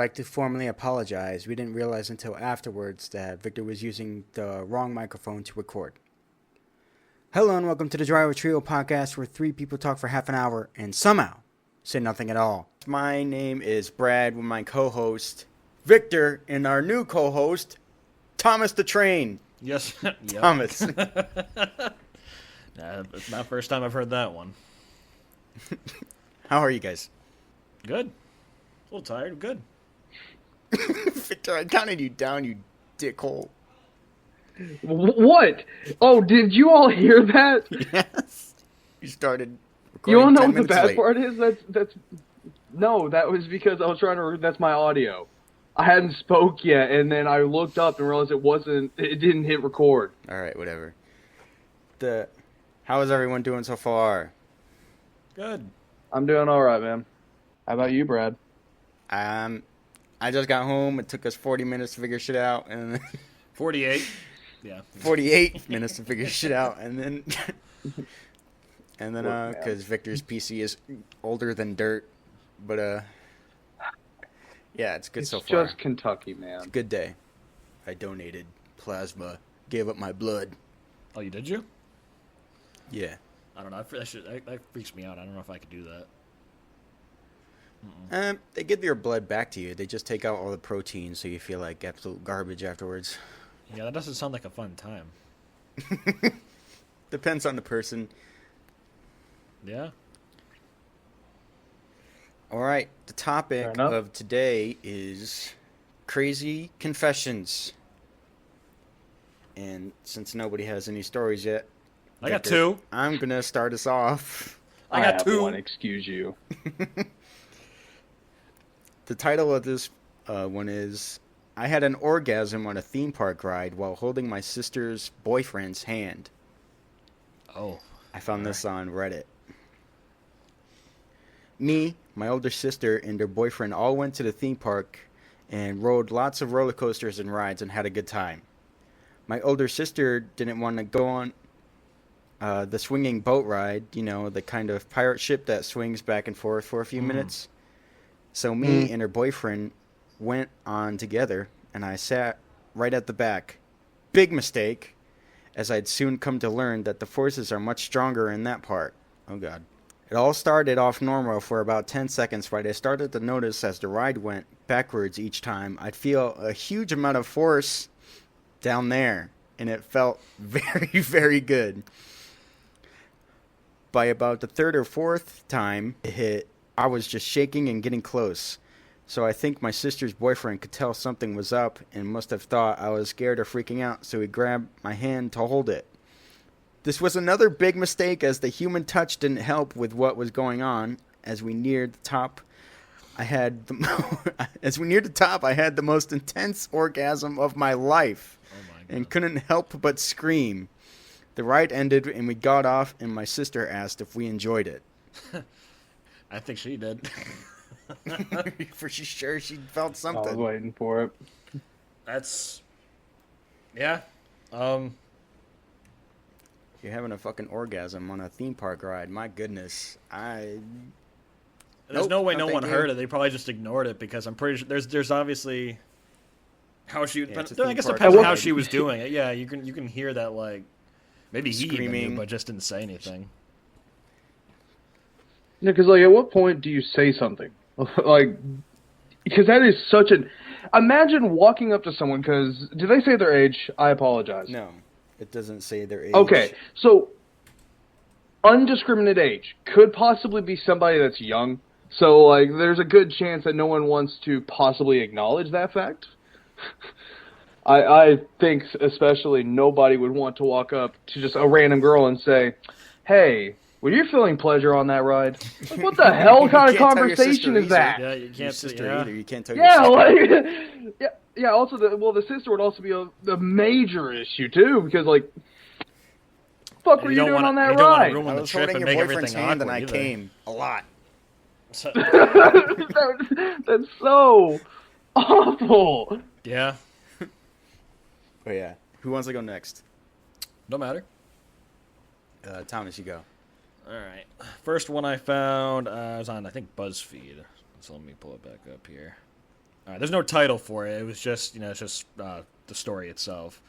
like to formally apologize. We didn't realize until afterwards that Victor was using the wrong microphone to record. Hello and welcome to the Driver Trio podcast, where three people talk for half an hour and somehow say nothing at all. My name is Brad with my co-host Victor and our new co-host Thomas the Train. Yes. Thomas. It's not the first time I've heard that one. How are you guys? Good. A little tired. Good. Victor, I counted you down, you dickhole. What? Oh, did you all hear that? Yes. You started recording You all know 10 what the minutes bad late. part is? No, that was because I was trying to. That's my audio. I hadn't spoke yet, and then I looked up and realized it didn't hit record. All right, whatever. How is everyone doing so far? Good. I'm doing all right, man. How about you, Brad? I just got home. It took us 40 minutes to figure shit out, and 48. Yeah. 48 minutes to figure shit out, and then because Victor's PC is older than dirt, but yeah, it's good It's so far. just Kentucky, man. Good day. I donated plasma, gave up my blood. Oh, you did you? Yeah. I don't know. That freaks me out. I don't know if I could do that. They give your blood back to you. They just take out all the protein, so you feel like absolute garbage afterwards. Yeah, that doesn't sound like a fun time. Depends on the person. Yeah. All right, the topic Fair enough. of today is crazy confessions. And since nobody has any stories yet, I got Victor, two. I'm going to start us off. I got have two. one. Excuse you. The title of this one is, I had an orgasm on a theme park ride while holding my sister's boyfriend's hand. Oh. I found this on Reddit. Me, my older sister, and her boyfriend all went to the theme park and rode lots of roller coasters and rides and had a good time. My older sister didn't want to go on the swinging boat ride, you know, the kind of pirate ship that swings back and forth for a few minutes. So me and her boyfriend went on together, and I sat right at the back. Big mistake, as I'd soon come to learn that the forces are much stronger in that part. Oh, God. It all started off normal for about 10 seconds, but I started to notice as the ride went backwards each time, I'd feel a huge amount of force down there, and it felt very, very good. By about the third or fourth time it hit, I was just shaking and getting close. So I think my sister's boyfriend could tell something was up and must have thought I was scared or freaking out, so he grabbed my hand to hold it. This was another big mistake, as the human touch didn't help with what was going on. As we neared the top, I had the most intense orgasm of my life, Oh my God. and couldn't help but scream. The ride ended and we got off, and my sister asked if we enjoyed it. I think she did. For sure, she felt I was something. waiting for it. That's. Yeah. You're having a fucking orgasm on a theme park ride. My goodness, There's Nope, no way no no thank one you. heard it. They probably just ignored it because I'm pretty sure there's obviously how she. Yeah, it's a but I theme guess it park depends on ride. how she was doing it. Yeah, you can hear that, like, maybe he even Screaming. knew, but just didn't say anything. Yeah, because like, at what point do you say something? Like, because that is such an. Imagine walking up to someone. Because did they say their age? I apologize. no, it doesn't say their age. Okay, so undiscriminate age could possibly be somebody that's young. So like, there's a good chance that no one wants to possibly acknowledge that fact. I think especially nobody would want to walk up to just a random girl and say, "Hey, were you feeling pleasure on that ride?" Like, what the hell kind of You can't tell your conversation sister is that? Yeah, you Your can't. sister Yeah. either. You can't tell your Yeah, sister. like, yeah. Also, the sister would also be a major issue too, because like, fuck were you don't doing wanna- on that you don't wanna ride? ruin I the was trip holding and your make boyfriend's everything hand and I awkward either. came a lot. So, That's so awful. yeah, But yeah, who wants to go next? no matter. Thomas, you go. All right. First one I found was on, I think, BuzzFeed. So let me pull it back up here. There's no title for it. It was just, it's just the story itself.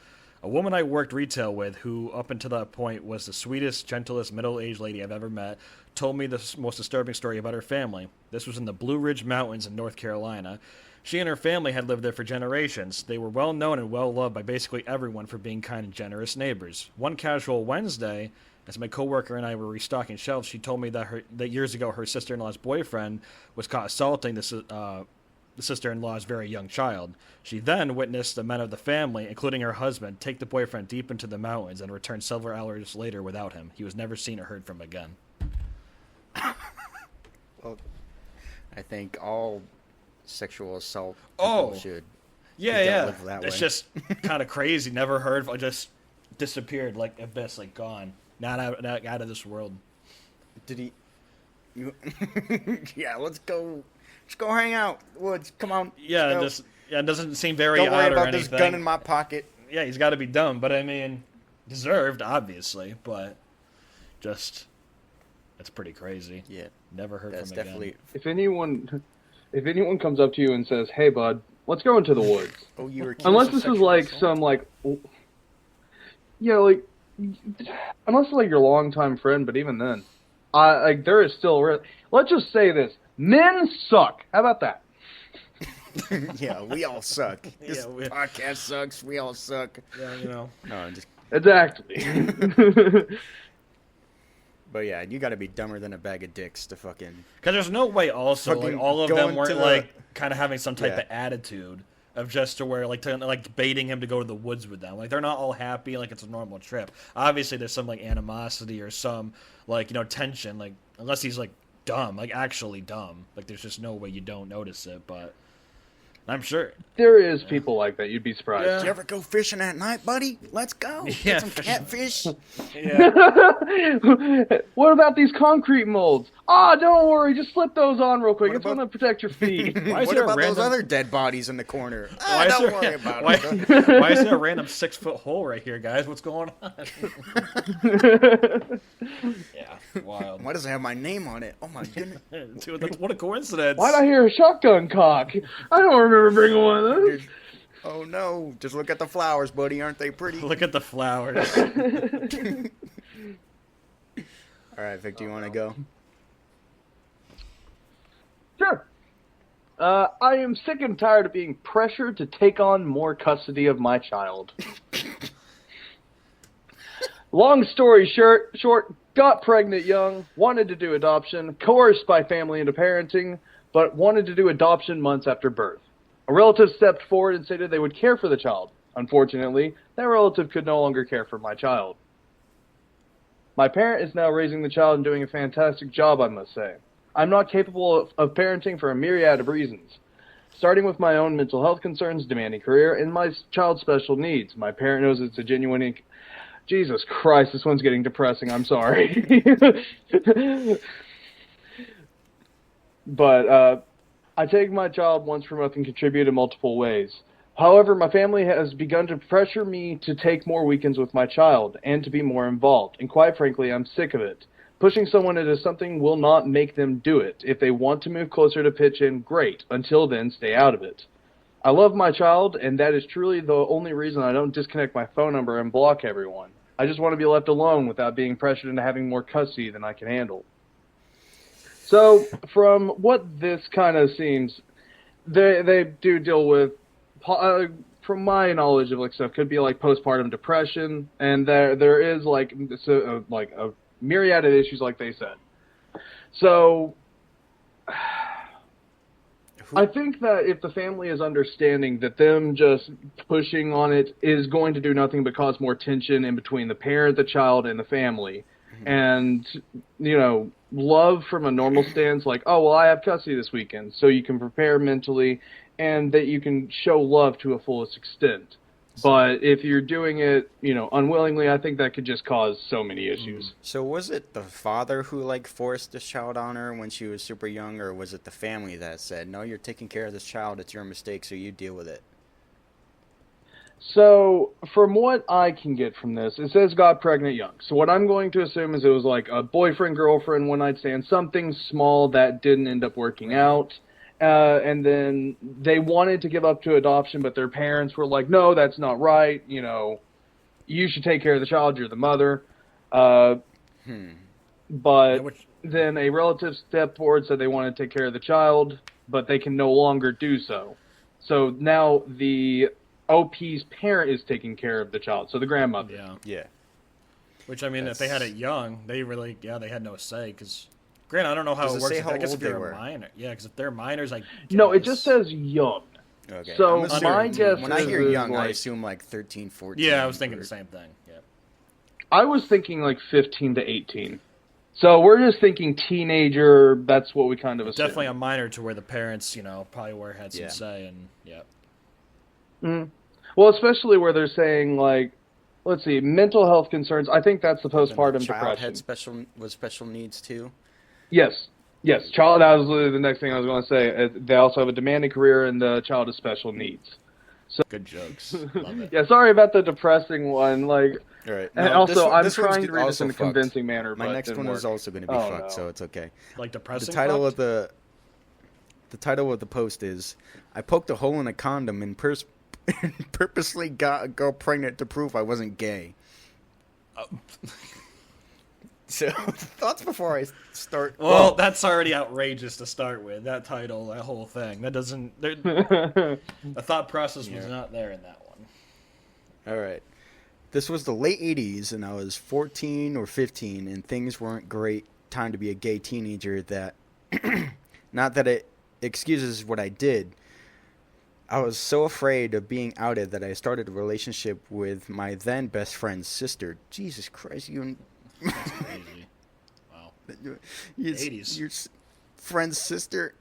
A woman I worked retail with, who up until that point was the sweetest, gentlest, middle-aged lady I've ever met, told me the most disturbing story about her family. This was in the Blue Ridge Mountains in North Carolina. She and her family had lived there for generations. They were well known and well loved by basically everyone for being kind and generous neighbors. One casual Wednesday, as my coworker and I were restocking shelves, she told me that years ago her sister-in-law's boyfriend was caught assaulting the sister-in-law's very young child. She then witnessed the men of the family, including her husband, take the boyfriend deep into the mountains and return several hours later without him. He was never seen or heard from again. Well, I think all sexual assault Oh, people should Yeah, be dealt yeah. with that It's way. just kind of crazy. Never heard of. Just disappeared like abyss, like gone. Not out of this world. Did he? You? Yeah, let's go. Let's go hang out. Woods, come on. Yeah, let's go. it doesn't seem very Don't worry odd or about anything. this gun in my pocket. Yeah, he's got to be dumb, but I mean, deserved, obviously, but just, it's pretty crazy. Yeah, Never heard that's from him definitely. again. If anyone comes up to you and says, "Hey, bud, let's go into the woods," Oh, you were. accused unless of this is sexual like assault? some like, yeah, like, unless it's like your longtime friend, but even then, like there is still risk. Let's just say this: men suck. How about that? Yeah, we all suck. This Yeah, we- podcast sucks. We all suck. Yeah, No, I'm just. Exactly. But yeah, you got to be dumber than a bag of dicks to fucking. Because there's no way also, like, Fucking all of going them weren't, to the- like, kind of having some type Yeah. of attitude of just to where, like baiting him to go to the woods with them. Like, they're not all happy, like, it's a normal trip. Obviously, there's some, like, animosity or some, like, tension, like, unless he's, like, dumb, like, actually dumb. Like, there's just no way you don't notice it, but I'm sure. There is people like that. You'd be surprised. Yeah. Did you ever go fishing at night, buddy? Let's go. Yeah, Get some fishing. catfish. Yeah. What about these concrete molds? Ah, don't worry, just slip those on real quick. What It's about- going to protect your feet. Why is What there a about those random- other dead bodies in the corner? Why is Don't there- worry about why- it. Why is there a random 6-foot hole right here, guys? What's going on? Yeah, wild. Why does it have my name on it? Oh my goodness. Dude, what a coincidence. Why'd I hear a shotgun cock? I don't remember bringing one of those. Dude, oh no. Just look at the flowers, buddy. Aren't they pretty? Look at the flowers. All right, Vic, do you want to go? Sure. I am sick and tired of being pressured to take on more custody of my child. Long story short, got pregnant young, wanted to do adoption, coerced by family into parenting, but wanted to do adoption months after birth. A relative stepped forward and stated they would care for the child. Unfortunately, that relative could no longer care for my child. My parent is now raising the child and doing a fantastic job, I must say. I'm not capable of parenting for a myriad of reasons, starting with my own mental health concerns, demanding career, and my child's special needs. My parent knows it's a genuine... Jesus Christ, this one's getting depressing. I'm sorry. But I take my child once per month and contribute in multiple ways. However, my family has begun to pressure me to take more weekends with my child and to be more involved. And quite frankly, I'm sick of it. Pushing someone into something will not make them do it. If they want to move closer to pitch in, great. Until then, stay out of it. I love my child, and that is truly the only reason I don't disconnect my phone number and block everyone. I just want to be left alone without being pressured into having more custody than I can handle. So, from what this kind of seems, they do deal with, from my knowledge of like stuff, could be like postpartum depression, and there is like a myriad of issues, like they said. So, I think that if the family is understanding that them just pushing on it is going to do nothing but cause more tension in between the parent, the child, and the family, and, love from a normal stance, like, oh, well, I have custody this weekend, so you can prepare mentally, and that you can show love to a fullest extent. But if you're doing it, unwillingly, I think that could just cause so many issues. So was it the father who like forced this child on her when she was super young, or was it the family that said, no, you're taking care of this child, it's your mistake, so you deal with it? So, from what I can get from this, it says got pregnant young. So what I'm going to assume is it was like a boyfriend, girlfriend, one night stand, something small that didn't end up working out. and then they wanted to give up to adoption, but their parents were like, "No, that's not right. You know, you should take care of the child. You're the mother." But Yeah, which, then a relative stepped forward, said they want to take care of the child, but they can no longer do so. So now the OP's parent is taking care of the child, so the grandmother. yeah. Yeah. Which, I mean, if they had That's- it young, they really, they had no say. Because, granted, I don't know how Does it it works. say I how guess old if they you're were? a minor. Yeah, because if they're minors, I No, it guess- just says young. Okay. So I'm assuming- my guess when I is hear young, I like- assume like 13, 14. Yeah, I was thinking or- the same thing. Yeah. I was thinking like 15 to 18. So we're just thinking teenager. That's what we kind of assume. Definitely a minor to where the parents, probably were had some Yeah. say. And, yeah. Well, especially where they're saying like, let's see, mental health concerns. I think that's the Then postpartum the child depression. had special needs too. Yes. Child. That was literally the next thing I was going to say. They also have a demanding career, and the child has special needs. Good jokes. Love it. Yeah. Sorry about the depressing one. Like, All right. and No, also I'm this one's trying to read this also in a fucked. convincing manner. My but next didn't one is work. also going to be Oh, fucked, no. so it's okay. Like depressing. The title fucked? of the title of the post is "I poked a hole in a condom and purposely got a girl pregnant to prove I wasn't gay." So thoughts before I start. Well, that's already outrageous to start with. That title, that whole thing. That doesn't. The thought process was Yeah. not there in that one. All right. This was the late 80s, and I was 14 or 15, and things weren't great. Time to be a gay teenager. That, not that it excuses what I did. I was so afraid of being outed that I started a relationship with my then best friend's sister. Jesus Christ, you. That's crazy. Wow. Your 80s. Your friend's sister.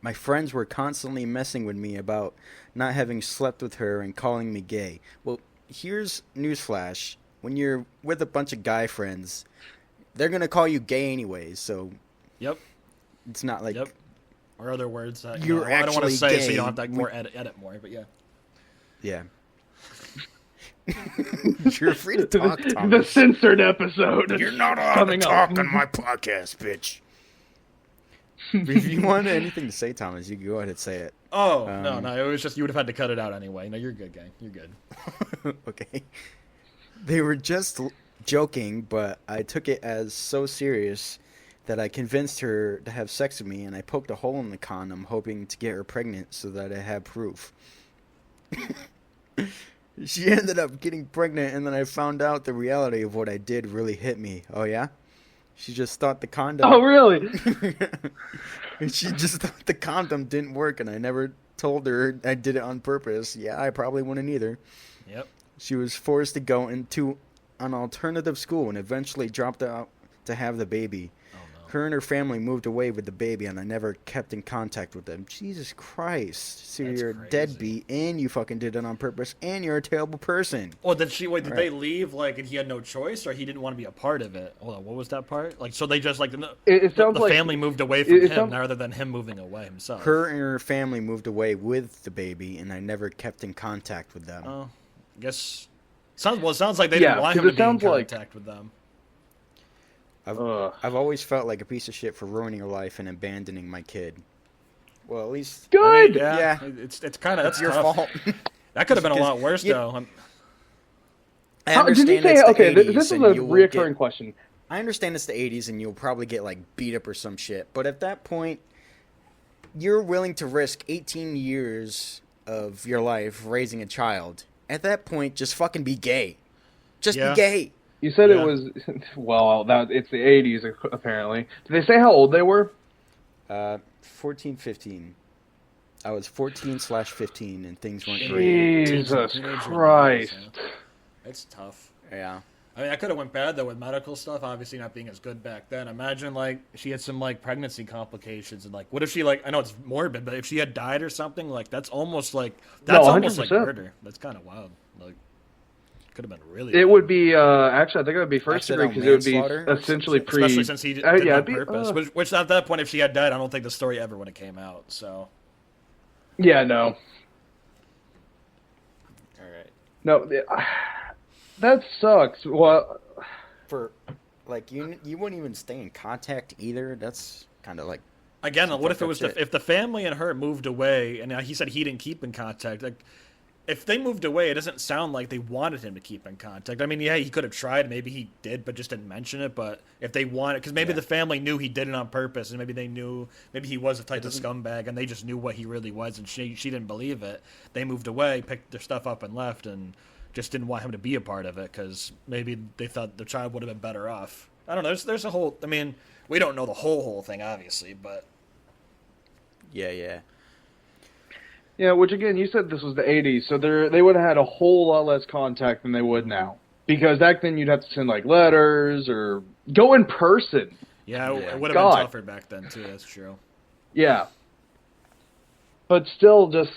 My friends were constantly messing with me about not having slept with her and calling me gay. Well, here's newsflash. When you're with a bunch of guy friends, they're going to call you gay anyways, so Yep. it's not like... Yep. Or other words that You're I don't want actually to say, so gay. you don't have to more edit more. But yeah. Yeah. You're free to talk, the Thomas. censored episode. You're not allowed coming to up. talk on my podcast, bitch. If you want anything to say, Thomas, you can go ahead and say it. Oh Um, no! It was just you would have had to cut it out anyway. No, you're good, gang. You're good. Okay. They were just joking, but I took it as so serious that I convinced her to have sex with me, and I poked a hole in the condom, hoping to get her pregnant so that I had proof. She ended up getting pregnant, and then I found out the reality of what I did really hit me. Oh, yeah? She just thought the condom... Oh, really? She just thought the condom didn't work, and I never told her I did it on purpose. Yeah, I probably wouldn't either. Yep. She was forced to go into an alternative school and eventually dropped out to have the baby. Oh no. Her and her family moved away with the baby, and I never kept in contact with them. Jesus Christ. So That's you're crazy. a deadbeat, and you fucking did it on purpose, and you're a terrible person. Well, did she wait? Did Right. they leave like and he had no choice, or he didn't want to be a part of it? Hold on, what was that part? Like, so they just like It sounds the like family moved away from it him sounds- rather than him moving away himself. Her and her family moved away with the baby, and I never kept in contact with them. Oh, I guess. It sounds like they Yeah, didn't want him 'cause to it be in sounds like- contact with them. Ugh. I've always felt like a piece of shit for ruining her life and abandoning my kid. Well, at least Good. Yeah. It's kind of it's that's your tough. fault. That could have been a Because lot worse you- though. I How, did you understand say? it's the Okay, 80s this is a and you will reoccurring get- question. I understand it's the 80s and you'll probably get like beat up or some shit, but at that point, you're willing to risk 18 years of your life raising a child. At that point, just fucking be gay. Just Yeah. be gay. You said Yeah. it was well. That it's the '80s apparently. Did they say how old they were? 14, 15. I was 14/15 and things weren't great. Jesus Teenager Christ! years, yeah. It's tough. Yeah. I mean, I could have went bad though with medical stuff. Obviously, not being as good back then. Imagine like she had some like pregnancy complications, and like, what if she like? I know it's morbid, but if she had died or something, like that's almost like almost like 100%. murder. That's kind of wild. Like, could have been really. It bad. would be actually I think it would be first degree Accidental because it would manslaughter be or essentially something? pre. Especially since he did yeah, it it'd on be, purpose. Which at that point, if she had died, I don't think the story ever would have came out. So. yeah, no, All right. no, that sucks. Well, For like you wouldn't even stay in contact either. That's kind of like Again, Some what if fucked it up was shit. if the family and her moved away, and he said he didn't keep in contact? Like, if they moved away, it doesn't sound like they wanted him to keep in contact. I mean, yeah, he could have tried. Maybe he did, but just didn't mention it. But if they wanted, because maybe Yeah. the family knew he did it on purpose, and maybe they knew, maybe he was a type of scumbag, and they just knew what he really was, and she didn't believe it. They moved away, picked their stuff up, and left, and just didn't want him to be a part of it because maybe they thought the child would have been better off. I don't know. There's a whole. I mean, we don't know the whole thing, obviously, but Yeah. Yeah, which again, you said this was the 80s, so they would have had a whole lot less contact than they would now. Because back then you'd have to send like letters or go in person. yeah, Yeah. it would have God. been tougher back then too. That's true. Yeah. But still, just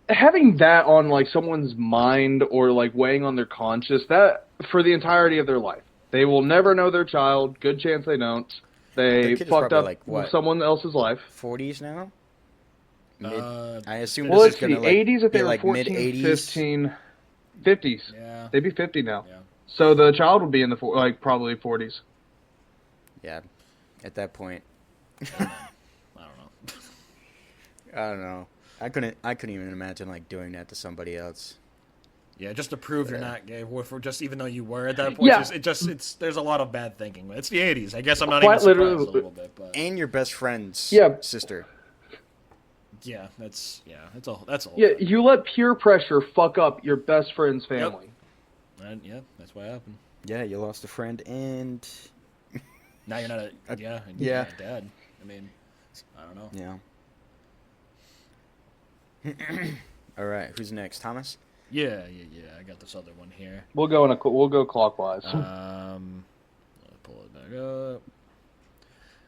having that on like someone's mind or like weighing on their conscience, that for the entirety of their life, they will never know their child. Good chance they don't. They Their kid is fucked probably, up like, what? someone else's life. 40s now. Uh, I assume Well, this it's is the gonna like, 80s if be they were like 14, mid 80s. 15, 50s. Yeah. They'd be 50 now. Yeah. So the child would be in the probably 40s. Yeah, at that point, I don't know. I don't know. I couldn't even imagine like doing that to somebody else. Yeah, just to prove you're not gay, or for just even though you were at that point. Yeah. It's there's a lot of bad thinking. It's the '80s. I guess I'm not Quite even surprised literally- a little bit, but And your best friend's Yeah. sister. yeah, that's a whole Yeah, thing. you let peer pressure fuck up your best friend's family. And, yeah, that's what happened. Yeah, you lost a friend and Now you're not a and Yeah. you're not a dad. I mean, I don't know. yeah. All right, who's next? Thomas? Yeah. I got this other one here. We'll go clockwise. I'll pull it back up.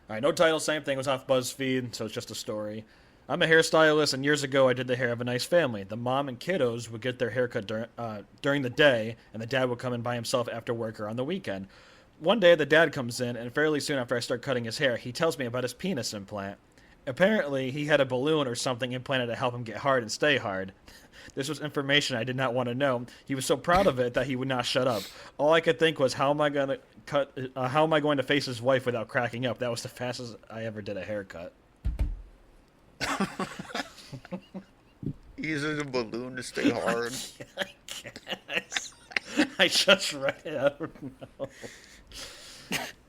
All right, no title, same thing. It was off BuzzFeed, so it's just a story. I'm a hairstylist, and years ago I did the hair of a nice family. The mom and kiddos would get their haircut during the day, and the dad would come in by himself after work or on the weekend. One day, the dad comes in, and fairly soon after I start cutting his hair, he tells me about his penis implant. Apparently, he had a balloon or something implanted to help him get hard and stay hard. This was information I did not want to know. He was so proud of it that he would not shut up. All I could think was, how am I going to face his wife without cracking up? That was the fastest I ever did a haircut. He uses a balloon to stay hard. I guess. I just read it. I don't know.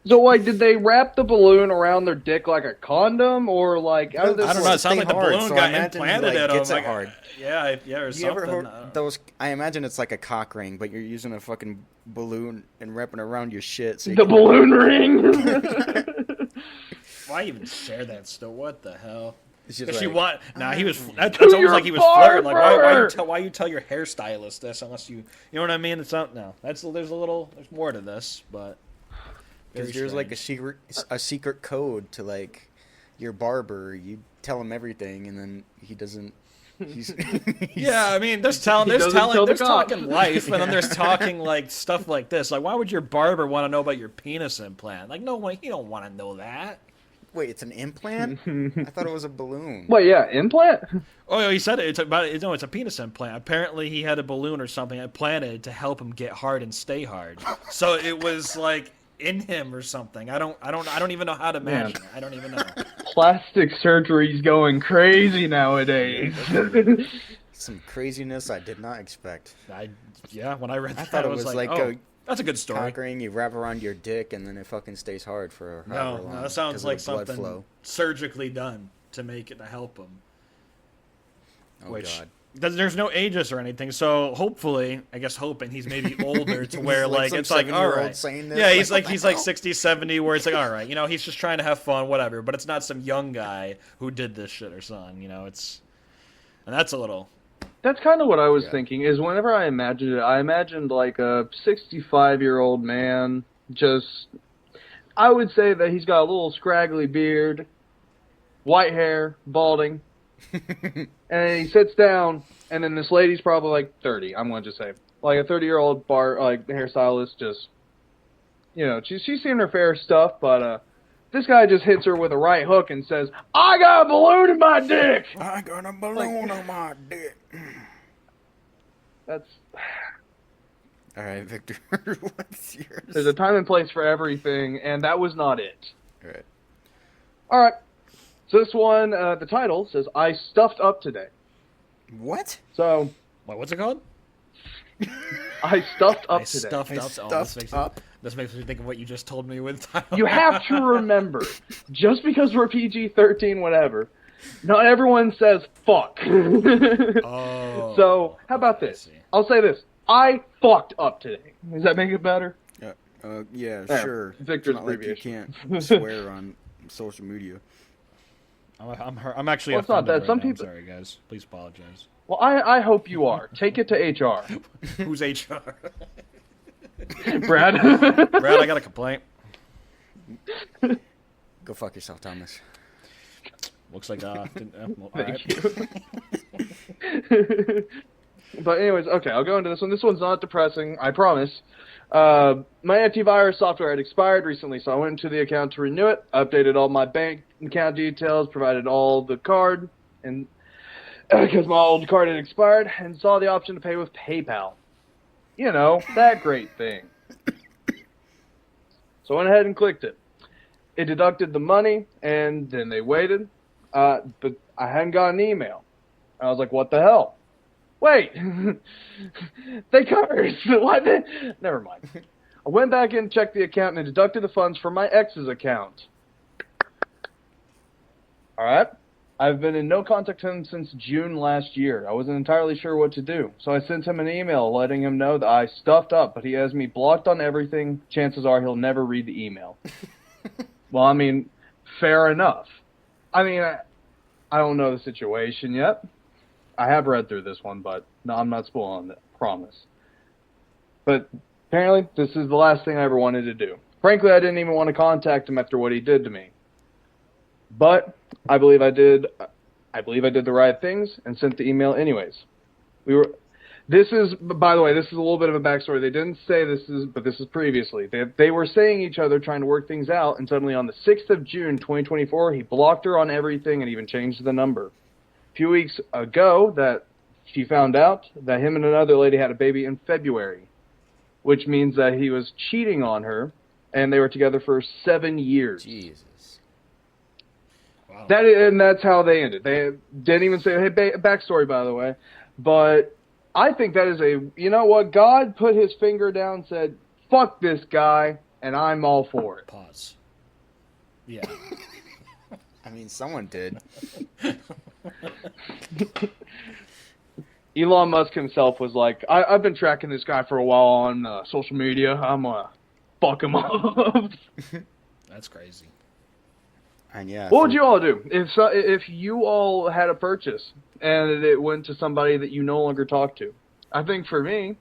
So, like, did they wrap the balloon around their dick like a condom, or like? How did this I don't know. It Stay sounds like the hard, balloon so I got imagine he, implanted like, at him. gets it Like, hard. yeah, or You something. ever heard I don't know. those? I imagine it's like a cock ring, but you're using a fucking balloon and wrapping around your shit. So you The can- balloon ring. Why even share that still? What the hell? It's just If she like, want, nah, he was. To That's almost your like he was flirting. Like, barber! why you tell your hairstylist this unless you know what I mean? It's not. No, there's more to this, but Because very there's like strange. a secret code to like your barber. You tell him everything, and then he doesn't. He's Yeah, I mean, there's doesn't tell the there's cops. talking life, and then there's talking like stuff like this. Like, why would your barber want to know about your penis implant? Like, no one, he don't want to know that. Wait, it's an implant? I thought it was a balloon. Wait, yeah, implant? Oh, yeah, he said it. It's about no, it's a penis implant. Apparently, he had a balloon or something implanted to help him get hard and stay hard. So it was like in him or something. I don't even know how to imagine. It. I don't even know. Plastic surgery's going crazy nowadays. Some craziness I did not expect. When I read that, I thought it was like oh, a that's a good story. cock ring you wrap around your dick, and then it fucking stays hard for however long. No, that 'cause sounds of like the blood something flow. surgically done to make it to help him. Oh god. There's no ages or anything, so hopefully, I guess hoping he's maybe older to where He's like like some it's like all 7-year-old right. saying this, Yeah, he's like, like he's like 60, 70, where it's like all right, he's just trying to have fun, whatever. But it's not some young guy who did this shit or something, it's, and that's a little. That's kind of what I was Yeah. thinking, is whenever I imagined it, I imagined like a 65-year-old man, just, I would say that he's got a little scraggly beard, white hair, balding, and he sits down, and then this lady's probably like 30, I'm going to just say. Like a 30-year-old hairstylist, just, she's seen her fair stuff, but this guy just hits her with a right hook and says, I got a balloon in my dick! I got a balloon on my dick. That's... All right, Victor. What's yours? There's a time and place for everything, and that was not it. All right. All right. So this one, the title says, I stuffed up today. What? So, Wait, what's it called? I stuffed up I today. stuffed I up. stuffed up. This makes me think of what you just told me with. You have to remember, just because we're PG-13, whatever, not everyone says fuck. Oh. So, how about I this? see. I'll say this. I fucked up today. Does that make it better? Yeah, There, sure. Victor's It's not like you abbreviation. can't swear on social media. I'm actually Well, it's not offended that. right Some now. people- I'm sorry, guys. Please apologize. Well, I hope you are. Take it to HR. Who's HR? Brad? Brad, I got a complaint. Go fuck yourself, Thomas. Looks like all Thank right. you. But anyways, okay, I'll go into this one. This one's not depressing, I promise. My antivirus software had expired recently, so I went into the account to renew it, updated all my bank account details, provided all the card, and because my old card had expired, and saw the option to pay with PayPal. You know, that great thing. So I went ahead and clicked it. It deducted the money, and then they waited, but I hadn't got an email. I was like, what the hell? Wait, they cursed. What? Never mind. I went back in and checked the account, and it deducted the funds from my ex's account. All right. I've been in no contact with him since June last year. I wasn't entirely sure what to do, so I sent him an email letting him know that I stuffed up, but he has me blocked on everything. Chances are he'll never read the email. Well, I mean, fair enough. I mean, I don't know the situation yet. I have read through this one, but no, I'm not spoiling it. Promise. But apparently, this is the last thing I ever wanted to do. Frankly, I didn't even want to contact him after what he did to me. But I believe I did the right things and sent the email anyways. This is, by the way, this is a little bit of a backstory. They didn't say this is, but this is previously. They were saying each other, trying to work things out, and suddenly on the 6th of June, 2024, he blocked her on everything and even changed the number. A few weeks ago, that she found out that him and another lady had a baby in February, which means that he was cheating on her, and they were together for 7 years. Jesus. Wow. And that's how they ended. They didn't even say, hey, backstory, by the way. But I think that is you know what? God put his finger down and said, fuck this guy, and I'm all for it. Pause. Yeah. I mean, someone did. Elon Musk himself was like, I've been tracking this guy for a while on social media. I'm going to fuck him up. That's crazy. And yeah. What would you all do if you all had a purchase and it went to somebody that you no longer talk to? I think for me,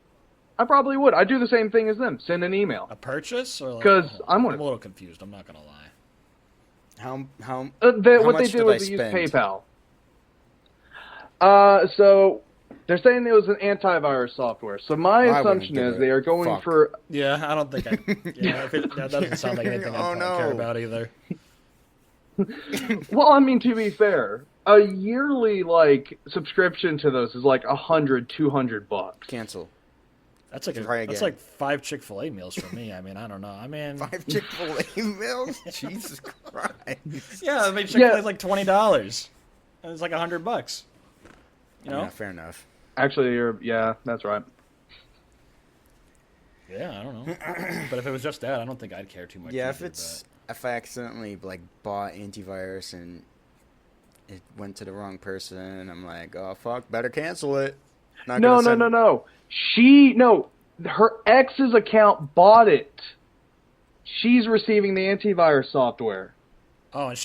I probably would. I'd do the same thing as them. Send an email. A purchase or like? 'Cause I'm I'm a little confused. I'm not gonna lie. How What much they did did was I they used spend? PayPal. So they're saying it was an antivirus software. So my I wouldn't assumption give is a they are going fuck. for. Yeah, I don't think I. Yeah, that doesn't sound like anything Oh, I'd no. care about either. Well, I mean, to be fair, a yearly subscription to those is like $100-$200. cancel? That's like Try that's again. like 5 Chick-fil-A meals for me. I mean, I don't know. I mean, 5 Chick-fil-A meals? Jesus Christ. yeah, I mean Chick-fil-A is like $20, and it's like $100. You know? Yeah, fair enough. Actually, yeah, that's right. Yeah, I don't know. But if it was just that, I don't think I'd care too much. Yeah, either, if I accidentally bought antivirus and it went to the wrong person, I'm like, oh fuck, better cancel it. Not No, gonna no, send- no. Her ex's account bought it. She's receiving the antivirus software. But... Oh, and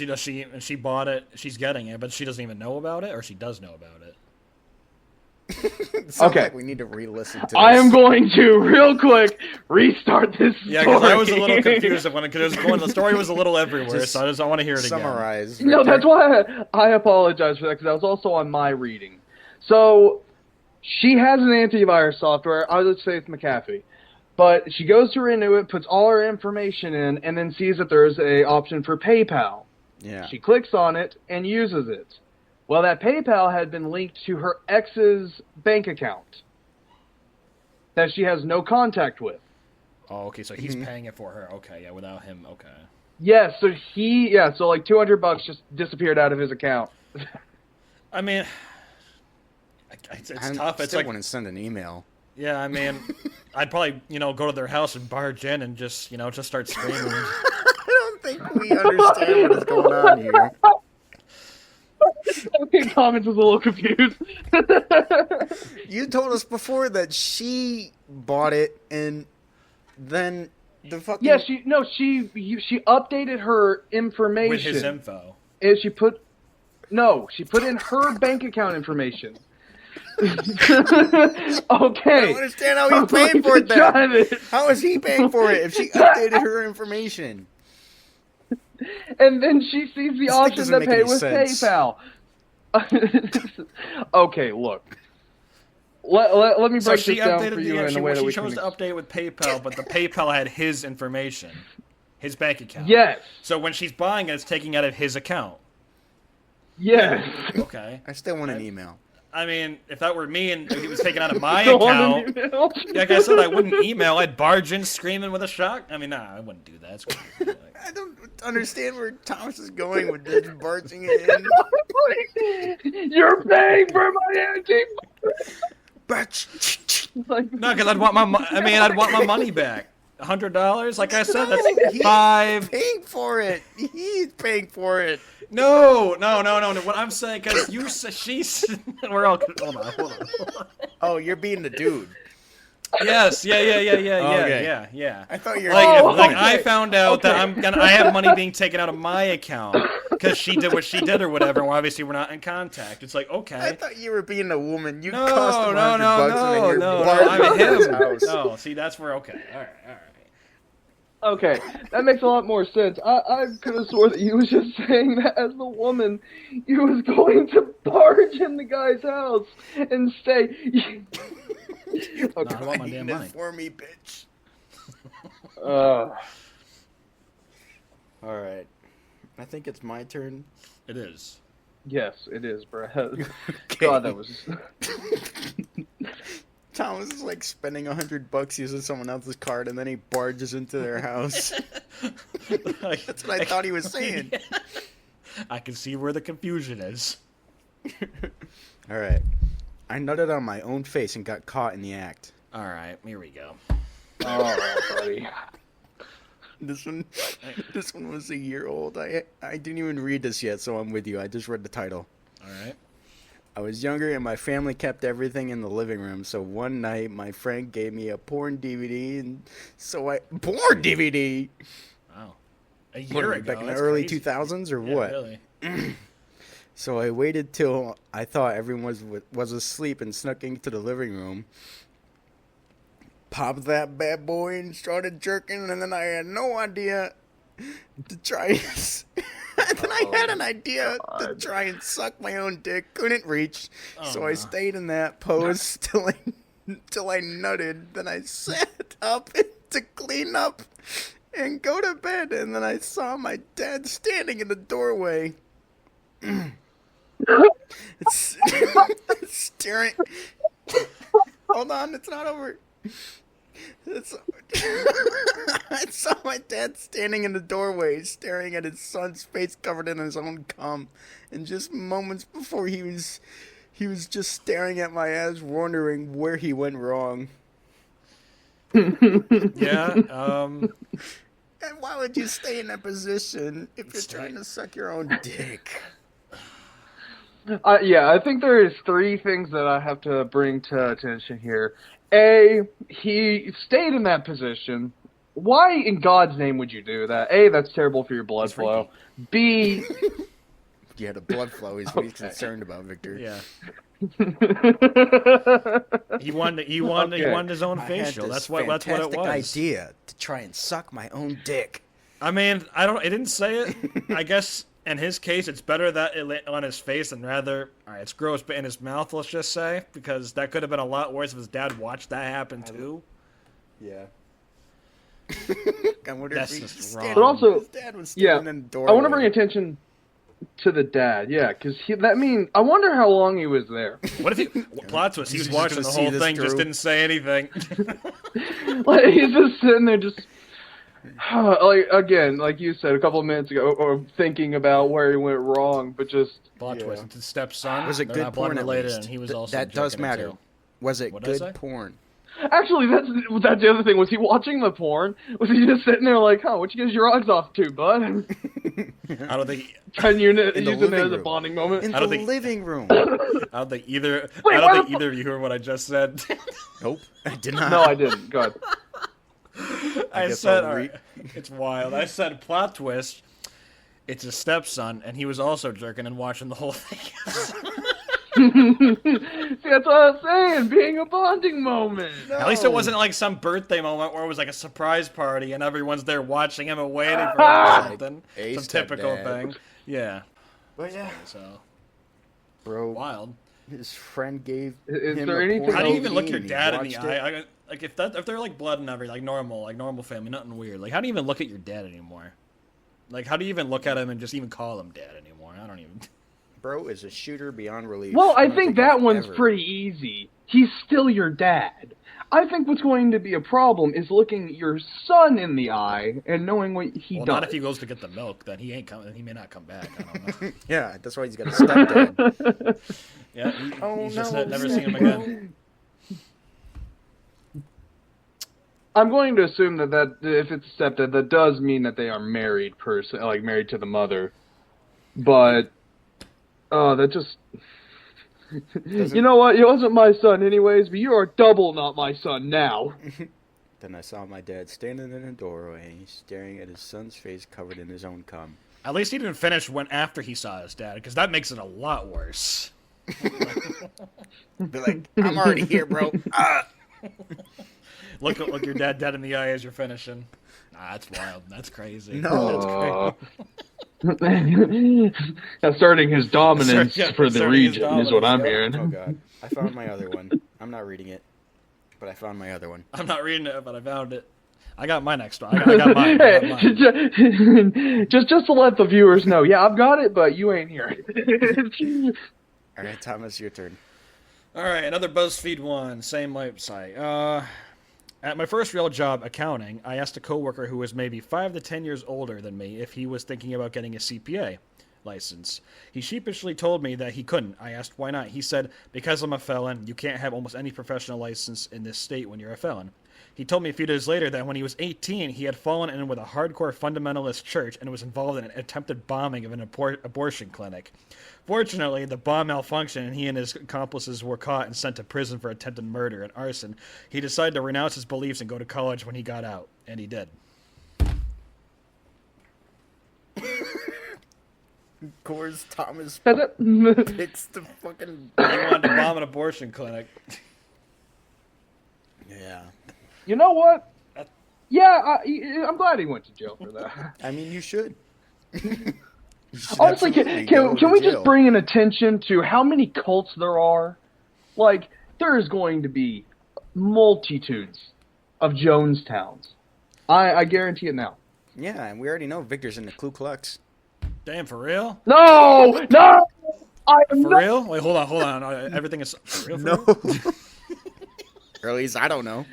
she bought it. She's getting it, but she doesn't even know about it, or she does know about it. It sounds Okay. like we need to re-listen to this. I am going to real quick restart this story. Yeah, because I was a little confused because the story was a little everywhere, Just so I want to hear it again. summarize. No, Victor. that's why I apologize for that, because that was also on my reading. So, she has an antivirus software. I would say it's McAfee. But she goes to renew it, puts all her information in, and then sees that there's a option for PayPal. Yeah. She clicks on it and uses it. Well, that PayPal had been linked to her ex's bank account that she has no contact with. Oh, okay, so he's paying it for her. Okay, yeah, without him. Okay. Yeah, so like $200 just disappeared out of his account. I mean, it's I tough. It's still like, wouldn't send an email. yeah, I mean, I'd probably, go to their house and barge in and just start screaming. I don't think we understand what is going on here. I think Thomas was a little confused. You told us before that she bought it and then the fucking... Yeah, she updated her information. With his info. And she put in her bank account information. Okay. I don't understand how he's paying for it then. How is he paying for it if she updated her information? And then she sees the option doesn't to make pay any with sense. PayPal. Okay, look. Let me So break she this down updated for you in a she way that we chose can... to update with PayPal, but the PayPal had his information, his bank account. Yes. So when she's buying it, it's taking out of his account. Yes. Okay. I still want an email. I mean, if that were me and he was taken out of my Don't want account, an email. like I said, I wouldn't email. I'd barge in screaming with a shock. I mean, nah, I wouldn't do that. It's crazy. I don't understand where Thomas is going with this barging in. You're paying for my antique. Like, No, because I'd want my money back. $100, like I said, that's He's $5. paying for it. He's paying for it. No. What I'm saying, because she's, we're all, hold on. Oh, you're being the dude. Yes, yeah, Okay. yeah. I thought you were. Like okay. I found out that Okay. I have money being taken out of my account because she did what she did or whatever. And obviously, we're not in contact. It's like, I okay. thought you were being a woman. You No, cost him $100 and then you're no, barging I'm into his him. house. No, see, that's where, okay. All right. okay, that makes a lot more sense. I could have swore that you was just saying that as the woman, you was going to barge in the guy's house and stay. You're No, I want my buying damn it money. for me, bitch. Uh, All right. I think it's my turn. It is. yes, it is, Brad. Okay. God, that was. Thomas is like spending $100 using someone else's card, and then he barges into their house. That's what I thought he was saying. I can see where the confusion is. All right. I nutted on my own face and got caught in the act. All right, here we go. Oh, buddy. This one was a year old. I didn't even read this yet, so I'm with you. I just read the title. All right. I was younger and my family kept everything in the living room, so one night my friend gave me a porn DVD, and porn DVD? Wow. A What, year ago. back in the That's early crazy. 2000s or Yeah, what? Really. So I waited till I thought everyone was asleep and snuck into the living room, popped that bad boy and started jerking, and then I had no idea to try and then I had an idea to try and suck my own dick, couldn't reach, so I stayed in that pose till I nutted, then I sat up to clean up and go to bed, and then I saw my dad standing in the doorway. It's staring. Hold on, it's not over. I saw my dad standing in the doorway, staring at his son's face covered in his own cum, and just moments before he was just staring at my ass, wondering where he went wrong. Yeah. And why would you stay in that position if you're trying to suck your own dick? Yeah, I think there is three things that I have to bring to attention here. A, he stayed in that position. Why in God's name would you do that? A, that's terrible for your blood It's flow. B, Yeah, the blood flow is what he's concerned about, Victor. Yeah. He wanted his own I had facial. this That's what it fantastic was. idea to try and suck my own dick. I mean, it didn't say it. I guess in his case, it's better that it lit on his face than rather. All right, it's gross, but in his mouth, let's just say, because that could have been a lot worse if his dad watched that happen too. Yeah. I wonder That's if just standing- wrong. But also, his dad was standing yeah, in the doorway. I want to bring attention to the dad. Yeah, because I wonder how long he was there. What if he plot twist? He He's was just watching gonna the see whole this thing, just through. didn't say anything. Like, he's just sitting there, just like again, like you said a couple of minutes ago, or thinking about where he went wrong, but just Plot Yeah. twist. It's his stepson. Was it They're good not blood porn at related, least? and he was Th- also that does jerking it, matter. too. Was it What'd I say? good porn? actually that's the other thing. Was he watching the porn? Was he just sitting there like, huh, what you get your rocks off to, bud? I don't think. Trying to In the using it living as a room. bonding moment. In I the don't think- living room. I don't think either. Wait, I why don't think the either of you heard what I just said. Nope, I did not. No, I didn't. Go ahead. I guess said, I'll alright, it's wild. I said plot twist. It's his stepson, and he was also jerking and watching the whole thing. See, that's what I was saying. Being a bonding moment. At least it wasn't like some birthday moment where it was like a surprise party and everyone's there watching him and waiting for him or something. Hey, Some typical stepdad. thing. Yeah. But yeah, So bro, wild. his friend gave Is him there a anything porno How do you even look game your and he dad in the watched it. eye? Like if they're like blood and everything, like normal family, nothing weird. Like how do you even look at your dad anymore? Like how do you even look at him and just even call him dad anymore? I don't even. Bro is a shooter beyond relief. Well, I don't think that I've one's ever- pretty easy. He's still your dad. I think what's going to be a problem is looking your son in the eye and knowing what he Well, does. not if he goes to get the milk. Then he ain't coming. He may not come back. I don't know. Yeah, that's why he's got a stepdad. Yeah, Oh, he's just no, never seen him again. I'm going to assume that if it's a stepdad, that does mean that they are married like married to the mother. But, that just... You know what? It wasn't my son anyways, but you are double not my son now. Then I saw my dad standing in a doorway, staring at his son's face covered in his own cum. At least he didn't finish when after he saw his dad, because that makes it a lot worse. Be like, I'm already here, bro. Ah! Look your dad dead in the eye as you're finishing. Nah, that's wild. That's crazy. No. Asserting his dominance Yeah, for the asserting his region is what I'm dominance, Oh hearing. god, I found my other one. I'm not reading it, but I found my other one. I'm not reading it, but I found it. I got my next one. I got mine. I got mine. just to let the viewers know, yeah, I've got it, but you ain't here. All right, Thomas, your turn. All right, another BuzzFeed one, same website. At my first real job, accounting, I asked a coworker who was maybe 5 to 10 years older than me if he was thinking about getting a CPA license. He sheepishly told me that he couldn't. I asked why not. He said, because I'm a felon, you can't have almost any professional license in this state when you're a felon. He told me a few days later that when he was 18, he had fallen in with a hardcore fundamentalist church and was involved in an attempted bombing of an abortion clinic. Fortunately, the bomb malfunctioned and he and his accomplices were caught and sent to prison for attempted murder and arson. He decided to renounce his beliefs and go to college when he got out, and he did. Of course, Thomas Has it- picks the fucking... He wanted to bomb an abortion clinic. Yeah. You know what? Yeah, I'm glad he went to jail for that. I mean, you should. You should Honestly, absolutely go can to we jail. just bring an attention to how many cults there are? Like, there is going to be multitudes of Jonestowns. I guarantee it now. Yeah, and we already know Victor's in the Ku Klux. Damn, for real? No! No! I am For not. real? Wait, hold on. Everything is for real? For real? Or at least I don't know.